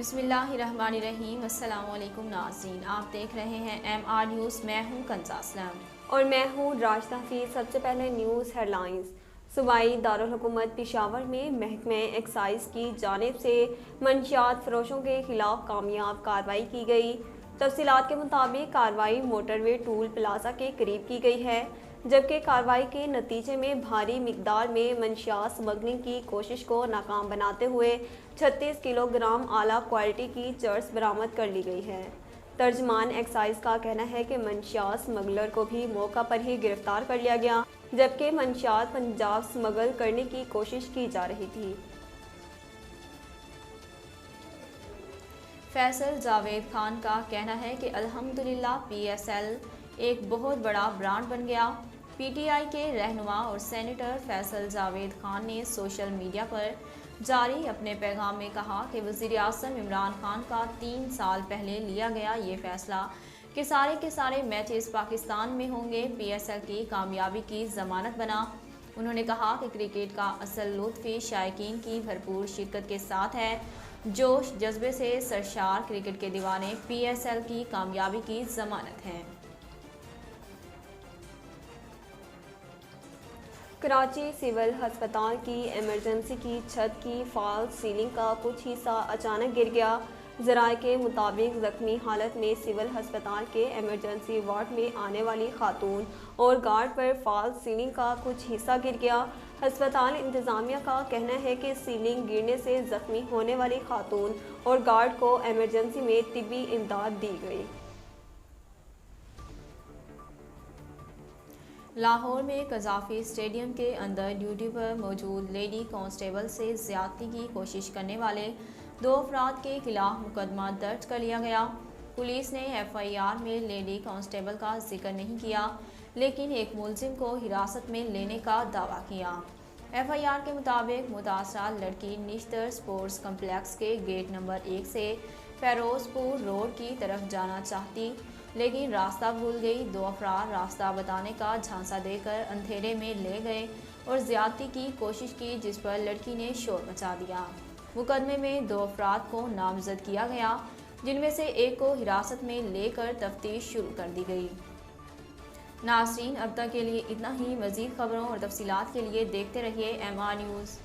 बिस्मिल्लाहिर्रहमानिर्रहीम। अस्सलाम वालेकुम नाज़रीन, आप देख रहे हैं MR न्यूज़। मैं हूं कंज़ा असलम और मैं हूँ राशिदा हफीज़। सबसे पहले न्यूज़ हेडलाइंस। सूबाई दारुल हुकूमत पेशावर में महकमे एक्साइज की जानिब से मंशियात फरोशों के खिलाफ कामयाब कार्रवाई की गई। तफसीलात के मुताबिक कार्रवाई मोटरवे टूल प्लाजा के करीब की गई है, जबकि कार्रवाई के नतीजे में भारी मिकदार में मंशियात स्मगलिंग की कोशिश को नाकाम बनाते हुए 36 किलोग्राम आला क्वालिटी की चर्स बरामद कर ली गई है। तर्जमान एक्साइज का कहना है कि मंशियात स्मगलर को भी मौका पर ही गिरफ्तार कर लिया गया, जबकि मंशियात पंजाब स्मगल करने की कोशिश की जा रही थी। फैसल जावेद खान का कहना है कि अल्हम्दुलिल्लाह PSL एक बहुत बड़ा ब्रांड बन गया। PTI के रहनुमा और सेनेटर फैसल जावेद खान ने सोशल मीडिया पर जारी अपने पैगाम में कहा कि वज़ीर-ए-आज़म इमरान खान का 3 साल पहले लिया गया ये फैसला कि सारे के सारे मैचेस पाकिस्तान में होंगे, PSL की कामयाबी की ज़मानत बना। उन्होंने कहा कि क्रिकेट का असल लुत्फ़ शायकीन की भरपूर शिरकत के साथ है। जोश जज्बे से सरशार क्रिकेट के दीवाने PSL की कामयाबी की ज़मानत हैं। कराची सिविल हस्पताल की इमरजेंसी की छत की फॉल्स सीलिंग का कुछ हिस्सा अचानक गिर गया। ज़राए के मुताबिक ज़ख्मी हालत में सिविल हस्पताल के इमरजेंसी वार्ड में आने वाली खातून और गार्ड पर फॉल्स सीलिंग का कुछ हिस्सा गिर गया। हस्पताल इंतज़ामिया का कहना है कि सीलिंग गिरने से ज़ख्मी होने वाली खातून और गार्ड को इमरजेंसी में तिब्बी इमदाद दी गई। लाहौर में कज़ाफ़ी स्टेडियम के अंदर ड्यूटी पर मौजूद लेडी कांस्टेबल से ज़्यादती की कोशिश करने वाले 2 अफराद के खिलाफ मुकदमा दर्ज कर लिया गया। पुलिस ने FIR में लेडी कांस्टेबल का जिक्र नहीं किया, लेकिन एक मुलजिम को हिरासत में लेने का दावा किया। FIR के मुताबिक मुतासरा लड़की निश्तर स्पोर्ट्स कम्प्लेक्स के गेट नंबर 1 से फेरोजपुर रोड की तरफ जाना चाहती, लेकिन रास्ता भूल गई। 2 अफराद रास्ता बताने का झांसा देकर अंधेरे में ले गए और ज्यादती की कोशिश की, जिस पर लड़की ने शोर मचा दिया। मुकदमे में 2 अफराद को नामजद किया गया, जिनमें से एक को हिरासत में लेकर तफ्तीश शुरू कर दी गई। नाज़रीन, अब तक के लिए इतना ही। मज़ीद खबरों और तफसीलात के लिए देखते रहिए MR न्यूज़।